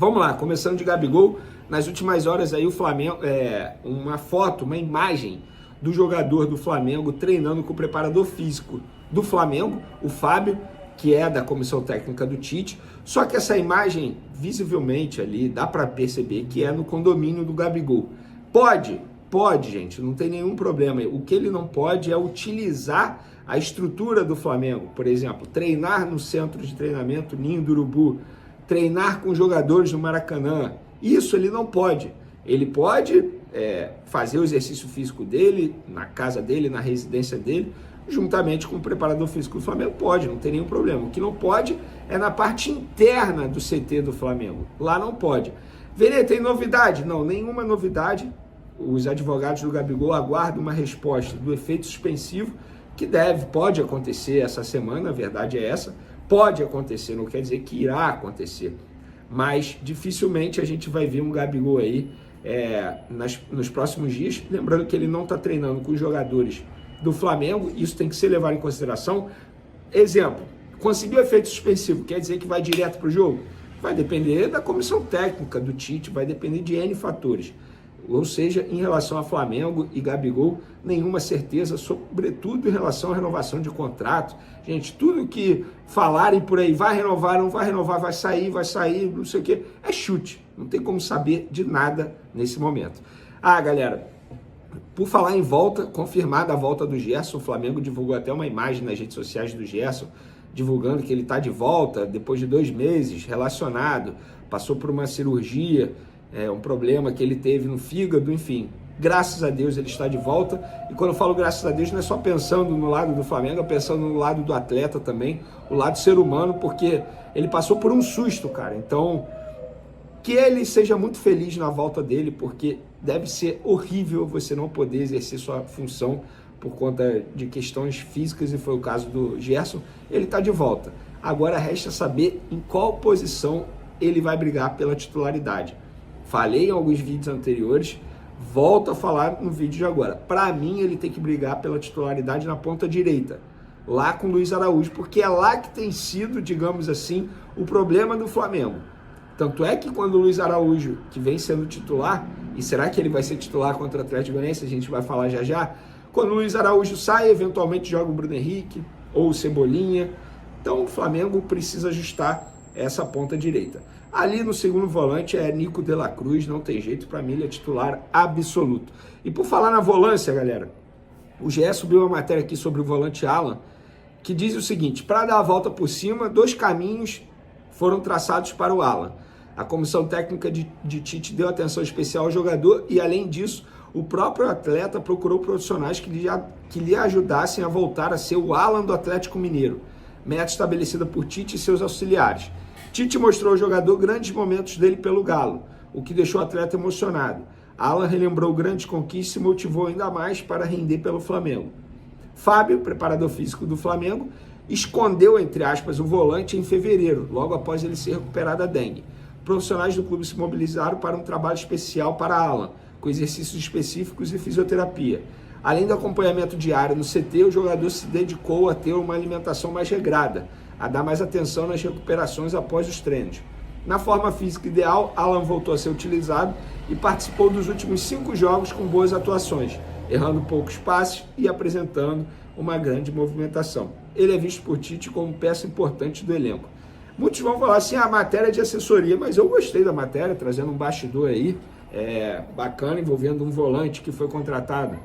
Vamos lá, começando de Gabigol. Nas últimas horas aí o Flamengo, uma foto, uma imagem do jogador do Flamengo treinando com o preparador físico do Flamengo, o Fábio, que é da comissão técnica do Tite. Só que essa imagem, visivelmente ali, dá para perceber que é no condomínio do Gabigol. Pode, gente, não tem nenhum problema. O que ele não pode é utilizar a estrutura do Flamengo. Por exemplo, treinar no centro de treinamento Ninho do Urubu, treinar com jogadores no Maracanã. Isso ele não pode. Ele pode fazer o exercício físico dele, na casa dele, na residência dele, juntamente com o preparador físico do Flamengo. Pode, não tem nenhum problema. O que não pode é na parte interna do CT do Flamengo. Lá não pode. Vene, tem novidade? Não, nenhuma novidade. Os advogados do Gabigol aguardam uma resposta do efeito suspensivo, que pode acontecer essa semana, a verdade é essa. Pode acontecer, não quer dizer que irá acontecer. Mas dificilmente a gente vai ver um Gabigol aí nos próximos dias. Lembrando que ele não está treinando com os jogadores do Flamengo, isso tem que ser levado em consideração. Exemplo, conseguiu efeito suspensivo, quer dizer que vai direto para o jogo? Vai depender da comissão técnica do Tite, vai depender de N fatores. Ou seja, em relação a Flamengo e Gabigol, nenhuma certeza, sobretudo em relação à renovação de contrato. Gente, tudo que falarem por aí, vai renovar, não vai renovar, vai sair, não sei o quê, é chute. Não tem como saber de nada nesse momento. Galera, por falar em volta, confirmada a volta do Gerson, o Flamengo divulgou até uma imagem nas redes sociais do Gerson, divulgando que ele está de volta depois de 2 meses, relacionado, passou por uma cirurgia, um problema que ele teve no fígado, enfim. Graças a Deus ele está de volta. E quando eu falo graças a Deus, não é só pensando no lado do Flamengo, é pensando no lado do atleta também, o lado ser humano, porque ele passou por um susto, cara. Então, que ele seja muito feliz na volta dele, porque deve ser horrível você não poder exercer sua função por conta de questões físicas, e foi o caso do Gerson. Ele está de volta. Agora resta saber em qual posição ele vai brigar pela titularidade. Falei em alguns vídeos anteriores, volto a falar no vídeo de agora. Para mim, ele tem que brigar pela titularidade na ponta direita, lá com o Luiz Araújo, porque é lá que tem sido, digamos assim, o problema do Flamengo. Tanto é que quando o Luiz Araújo, que vem sendo titular, e será que ele vai ser titular contra o Atlético Goianiense? A gente vai falar já já. Quando o Luiz Araújo sai, eventualmente joga o Bruno Henrique ou o Cebolinha. Então o Flamengo precisa ajustar essa ponta direita. Ali no segundo volante é Nico de la Cruz, não tem jeito, para mim ele é titular absoluto. E por falar na volância, galera, o GE subiu uma matéria aqui sobre o volante Alan, que diz o seguinte: para dar a volta por cima, 2 caminhos foram traçados para o Alan. A comissão técnica de Tite deu atenção especial ao jogador e, além disso, o próprio atleta procurou profissionais que lhe ajudassem a voltar a ser o Alan do Atlético Mineiro, meta estabelecida por Tite e seus auxiliares. Tite mostrou ao jogador grandes momentos dele pelo Galo, o que deixou o atleta emocionado. Alan relembrou grandes conquistas e se motivou ainda mais para render pelo Flamengo. Fábio, preparador físico do Flamengo, escondeu, entre aspas, o volante em fevereiro, logo após ele se recuperar da dengue. Profissionais do clube se mobilizaram para um trabalho especial para Alan, com exercícios específicos e fisioterapia. Além do acompanhamento diário no CT, o jogador se dedicou a ter uma alimentação mais regrada, a dar mais atenção nas recuperações após os treinos. Na forma física ideal, Alan voltou a ser utilizado e participou dos últimos 5 jogos com boas atuações, errando poucos passes e apresentando uma grande movimentação. Ele é visto por Tite como peça importante do elenco. Muitos vão falar assim, a matéria é de assessoria, mas eu gostei da matéria, trazendo um bastidor aí, bacana, envolvendo um volante que foi contratado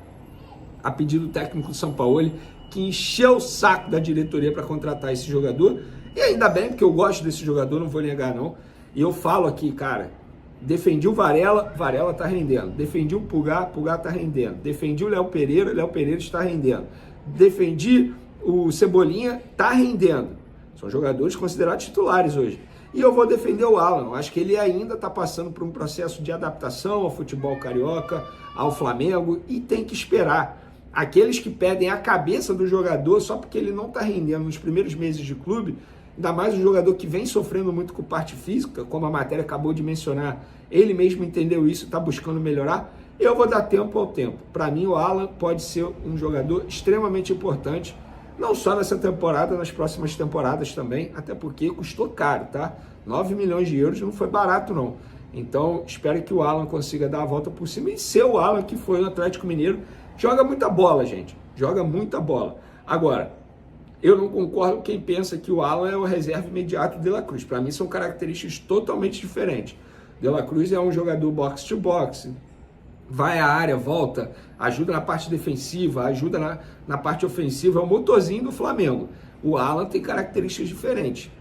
a pedido técnico do Sampaoli, que encheu o saco da diretoria para contratar esse jogador, e ainda bem, porque eu gosto desse jogador, não vou negar não, e eu falo aqui, cara, defendi o Varela, Varela tá rendendo, defendi o Pulgar, Pulgar tá rendendo, defendi o Léo Pereira está rendendo, defendi o Cebolinha, tá rendendo, são jogadores considerados titulares hoje, e eu vou defender o Alan, acho que ele ainda está passando por um processo de adaptação ao futebol carioca, ao Flamengo, e tem que esperar. Aqueles que pedem a cabeça do jogador só porque ele não está rendendo nos primeiros meses de clube, ainda mais um jogador que vem sofrendo muito com parte física, como a matéria acabou de mencionar, ele mesmo entendeu isso e está buscando melhorar, eu vou dar tempo ao tempo. Para mim, o Alan pode ser um jogador extremamente importante, não só nessa temporada, nas próximas temporadas também, até porque custou caro, tá? 9 milhões de euros não foi barato, não. Então, espero que o Alan consiga dar a volta por cima e ser o Alan que foi no Atlético Mineiro. Joga muita bola, gente. Joga muita bola. Agora, eu não concordo com quem pensa que o Alan é o reserva imediato do De La Cruz. Para mim, são características totalmente diferentes. De La Cruz é um jogador boxe-to-boxe. Vai à área, volta, ajuda na parte defensiva, ajuda na parte ofensiva. É o motorzinho do Flamengo. O Alan tem características diferentes,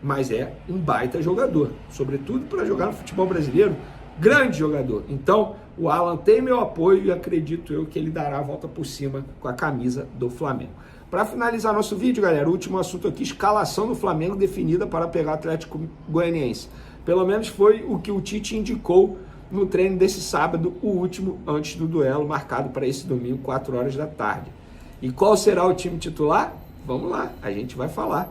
mas é um baita jogador, sobretudo para jogar no futebol brasileiro, grande jogador. Então, o Alan tem meu apoio e acredito eu que ele dará a volta por cima com a camisa do Flamengo. Para finalizar nosso vídeo, galera, o último assunto aqui, escalação do Flamengo definida para pegar o Atlético Goianiense. Pelo menos foi o que o Tite indicou no treino desse sábado, o último antes do duelo marcado para esse domingo, 4 horas da tarde. E qual será o time titular? Vamos lá, a gente vai falar.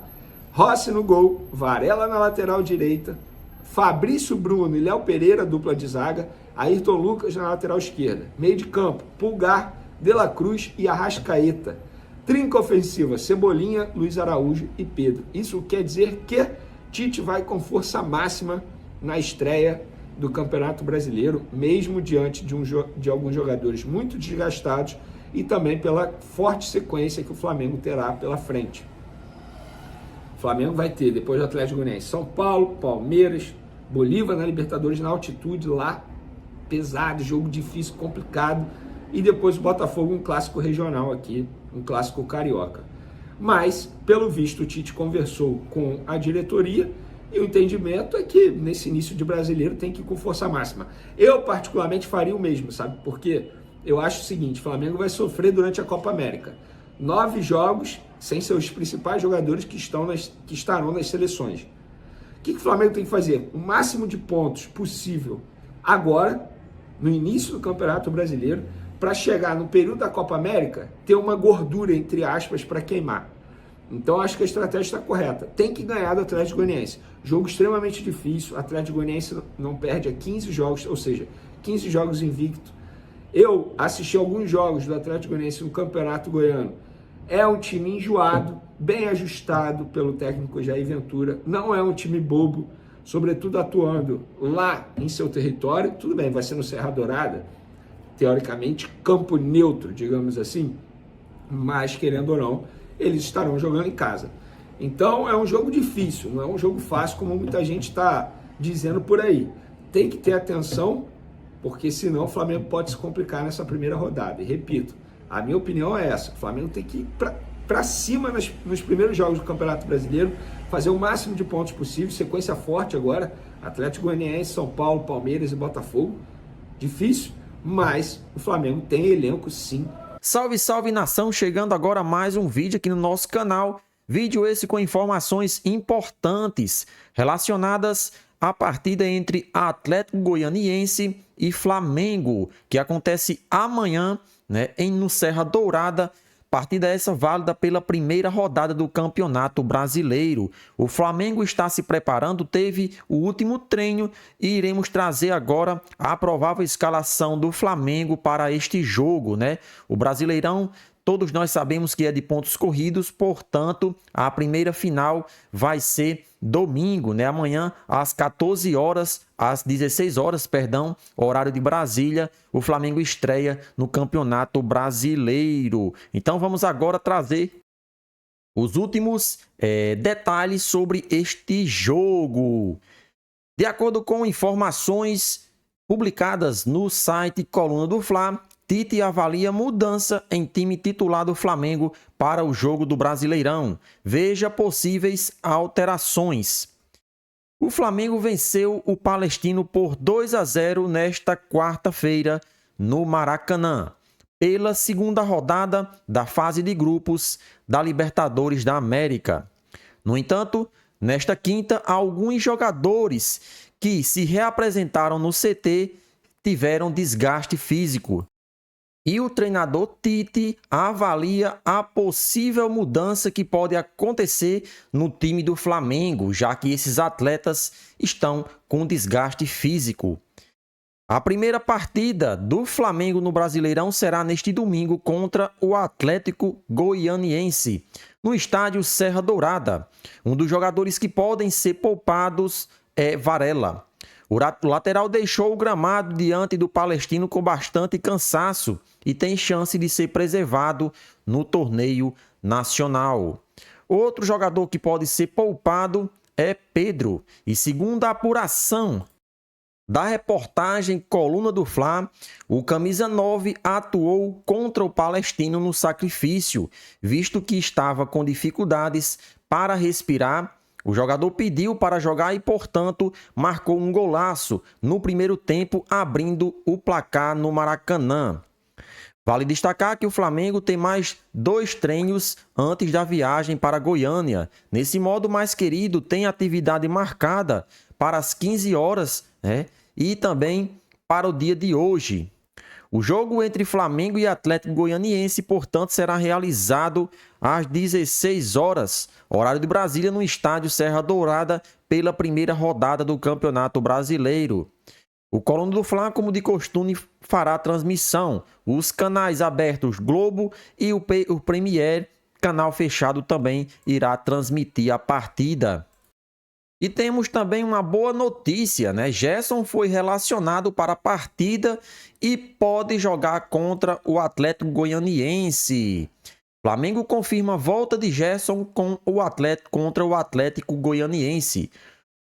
Rossi no gol, Varela na lateral direita, Fabrício Bruno e Léo Pereira, dupla de zaga, Ayrton Lucas na lateral esquerda. Meio de campo, Pulgar, De La Cruz e Arrascaeta. Trinca ofensiva, Cebolinha, Luiz Araújo e Pedro. Isso quer dizer que Tite vai com força máxima na estreia do Campeonato Brasileiro, mesmo diante de alguns jogadores muito desgastados e também pela forte sequência que o Flamengo terá pela frente. O Flamengo vai ter, depois do Atlético Goianiense, São Paulo, Palmeiras, Bolívar na Libertadores na altitude lá, pesado, jogo difícil, complicado, e depois o Botafogo, um clássico regional aqui, um clássico carioca. Mas, pelo visto, o Tite conversou com a diretoria e o entendimento é que nesse início de brasileiro tem que ir com força máxima. Eu, particularmente, faria o mesmo, sabe? Porque eu acho o seguinte, o Flamengo vai sofrer durante a Copa América. 9 jogos sem seus principais jogadores que estarão nas seleções. O que o Flamengo tem que fazer? O máximo de pontos possível agora, no início do Campeonato Brasileiro, para chegar no período da Copa América, ter uma gordura, entre aspas, para queimar. Então, acho que a estratégia está correta. Tem que ganhar do Atlético Goianiense. Jogo extremamente difícil. O Atlético Goianiense não perde a 15 jogos, ou seja, 15 jogos invicto. Eu assisti alguns jogos do Atlético Goianiense no Campeonato Goiano. É um time enjoado, bem ajustado pelo técnico Jair Ventura. Não é um time bobo, sobretudo atuando lá em seu território. Tudo bem, vai ser no Serra Dourada, teoricamente campo neutro, digamos assim, mas querendo ou não, eles estarão jogando em casa. Então é um jogo difícil, não é um jogo fácil como muita gente está dizendo por aí. Tem que ter atenção, porque senão o Flamengo pode se complicar nessa primeira rodada. E repito, a minha opinião é essa, o Flamengo tem que ir para cima nos primeiros jogos do Campeonato Brasileiro, fazer o máximo de pontos possível, sequência forte agora, Atlético Goianiense, São Paulo, Palmeiras e Botafogo. Difícil, mas o Flamengo tem elenco sim. Salve, salve nação, chegando agora mais um vídeo aqui no nosso canal. Vídeo esse com informações importantes relacionadas à partida entre Atlético Goianiense e Flamengo, que acontece amanhã, no Serra Dourada. Partida essa válida pela primeira rodada do Campeonato Brasileiro. O Flamengo está se preparando, teve o último treino e iremos trazer agora a provável escalação do Flamengo para este jogo, O Brasileirão, todos nós sabemos que é de pontos corridos, portanto, a primeira final vai ser domingo, Amanhã, às 14 horas, às 16 horas, horário de Brasília, o Flamengo estreia no Campeonato Brasileiro. Então, vamos agora trazer os últimos detalhes sobre este jogo. De acordo com informações publicadas no site Coluna do Fla, Tite avalia mudança em time titular do Flamengo para o jogo do Brasileirão. Veja possíveis alterações. O Flamengo venceu o Palestino por 2-0 nesta quarta-feira no Maracanã, pela segunda rodada da fase de grupos da Libertadores da América. No entanto, nesta quinta, alguns jogadores que se reapresentaram no CT tiveram desgaste físico. E o treinador Tite avalia a possível mudança que pode acontecer no time do Flamengo, já que esses atletas estão com desgaste físico. A primeira partida do Flamengo no Brasileirão será neste domingo contra o Atlético Goianiense, no estádio Serra Dourada. Um dos jogadores que podem ser poupados é Varela. O lateral deixou o gramado diante do Palestino com bastante cansaço e tem chance de ser preservado no torneio nacional. Outro jogador que pode ser poupado é Pedro. E segundo a apuração da reportagem Coluna do Fla, o camisa 9 atuou contra o Palestino no sacrifício, visto que estava com dificuldades para respirar. O jogador pediu para jogar e, portanto, marcou um golaço no primeiro tempo, abrindo o placar no Maracanã. Vale destacar que o Flamengo tem mais 2 treinos antes da viagem para Goiânia. Nesse modo, mais querido, tem atividade marcada para as 15 horas, né? E também para o dia de hoje. O jogo entre Flamengo e Atlético Goianiense, portanto, será realizado às 16 horas, horário de Brasília, no estádio Serra Dourada, pela primeira rodada do Campeonato Brasileiro. O Coluna do Fla, como de costume, fará transmissão. Os canais abertos Globo e o Premier, canal fechado, também irá transmitir a partida. E temos também uma boa notícia, né? Gerson foi relacionado para a partida e pode jogar contra o Atlético Goianiense. Flamengo confirma a volta de Gerson contra o Atlético Goianiense.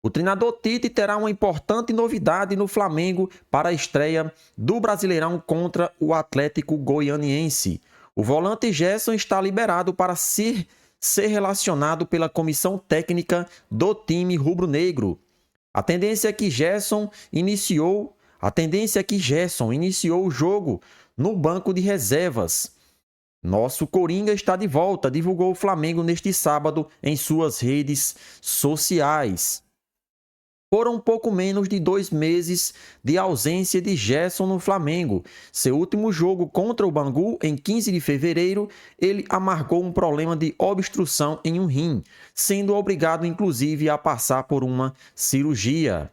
O treinador Tite terá uma importante novidade no Flamengo para a estreia do Brasileirão contra o Atlético Goianiense. O volante Gerson está liberado para ser relacionado pela comissão técnica do time rubro-negro. A tendência é que Gerson iniciou o jogo no banco de reservas. Nosso Coringa está de volta, divulgou o Flamengo neste sábado em suas redes sociais. Foram pouco menos de 2 meses de ausência de Gerson no Flamengo. Seu último jogo contra o Bangu, em 15 de fevereiro, ele amargou um problema de obstrução em um rim, sendo obrigado inclusive a passar por uma cirurgia.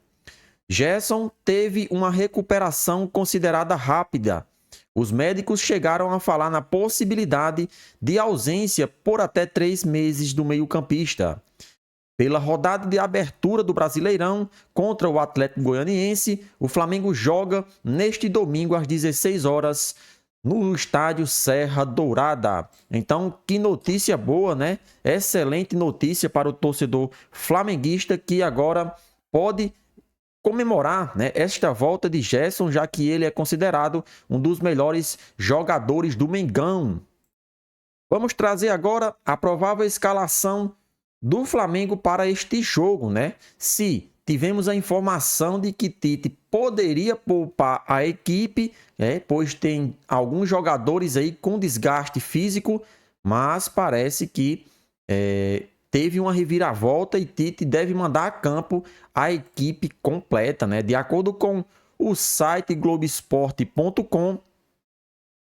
Gerson teve uma recuperação considerada rápida. Os médicos chegaram a falar na possibilidade de ausência por até 3 meses do meio-campista. Pela rodada de abertura do Brasileirão contra o Atlético Goianiense, o Flamengo joga neste domingo às 16 horas no estádio Serra Dourada. Então, que notícia boa, né? Excelente notícia para o torcedor flamenguista que agora pode comemorar, né, esta volta de Gerson, já que ele é considerado um dos melhores jogadores do Mengão. Vamos trazer agora a provável escalação do Flamengo para este jogo, né? Se tivemos a informação de que Tite poderia poupar a equipe, pois tem alguns jogadores aí com desgaste físico, mas parece que teve uma reviravolta e Tite deve mandar a campo a equipe completa, né? De acordo com o site Globoesporte.com,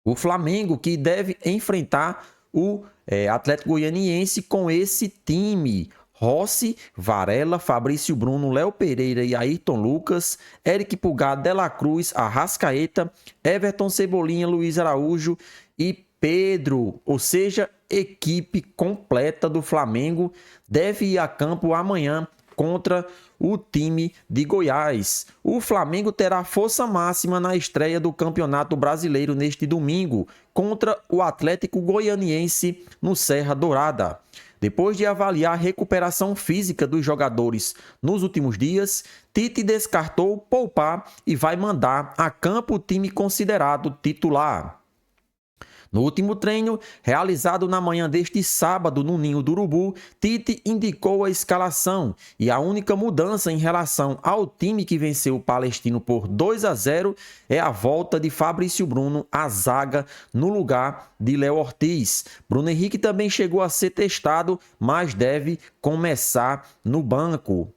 o Flamengo que deve enfrentar o Atlético Goianiense com esse time: Rossi, Varela, Fabrício Bruno, Léo Pereira e Ayrton Lucas, Eric Pulgar, De La Cruz, Arrascaeta, Everton Cebolinha, Luiz Araújo e Pedro. Ou seja, equipe completa do Flamengo deve ir a campo amanhã contra o time de Goiás. O Flamengo terá força máxima na estreia do Campeonato Brasileiro neste domingo contra o Atlético Goianiense no Serra Dourada. Depois de avaliar a recuperação física dos jogadores nos últimos dias, Tite descartou poupar e vai mandar a campo o time considerado titular. No último treino, realizado na manhã deste sábado no Ninho do Urubu, Tite indicou a escalação e a única mudança em relação ao time que venceu o Palestino por 2-0 é a volta de Fabrício Bruno à zaga no lugar de Léo Ortiz. Bruno Henrique também chegou a ser testado, mas deve começar no banco.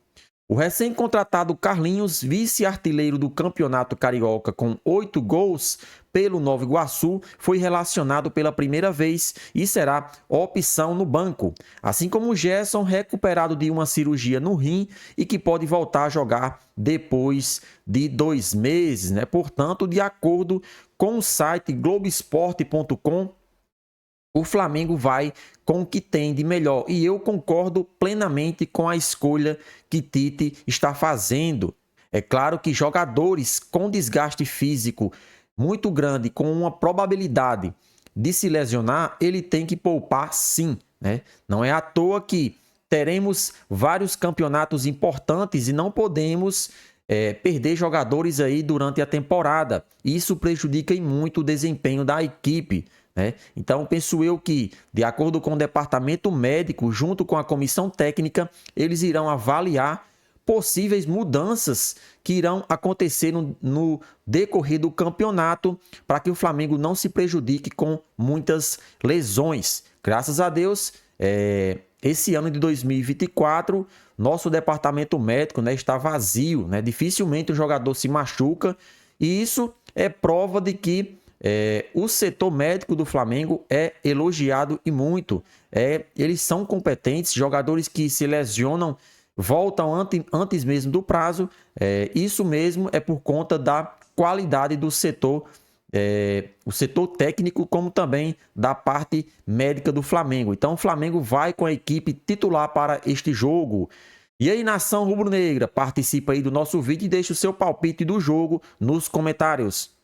O recém-contratado Carlinhos, vice-artilheiro do Campeonato Carioca com 8 gols pelo Nova Iguaçu, foi relacionado pela primeira vez e será opção no banco. Assim como o Gerson, recuperado de uma cirurgia no rim e que pode voltar a jogar depois de 2 meses, né? Portanto, de acordo com o site Globoesporte.com, o Flamengo vai com o que tem de melhor. E eu concordo plenamente com a escolha que Tite está fazendo. É claro que jogadores com desgaste físico muito grande, com uma probabilidade de se lesionar, ele tem que poupar sim, né? Não é à toa que teremos vários campeonatos importantes e não podemos perder jogadores aí durante a temporada. Isso prejudica em muito o desempenho da equipe, né? Então, penso eu que, de acordo com o departamento médico, junto com a comissão técnica, eles irão avaliar possíveis mudanças que irão acontecer no decorrer do campeonato para que o Flamengo não se prejudique com muitas lesões. Graças a Deus, esse ano de 2024, nosso departamento médico, né, está vazio, né? Dificilmente o jogador se machuca e isso é prova de que o setor médico do Flamengo é elogiado e muito. Eles são competentes, jogadores que se lesionam voltam antes mesmo do prazo. Isso mesmo é por conta da qualidade do setor, o setor técnico, como também da parte médica do Flamengo. Então o Flamengo vai com a equipe titular para este jogo. E aí, nação rubro-negra, participa aí do nosso vídeo e deixa o seu palpite do jogo nos comentários.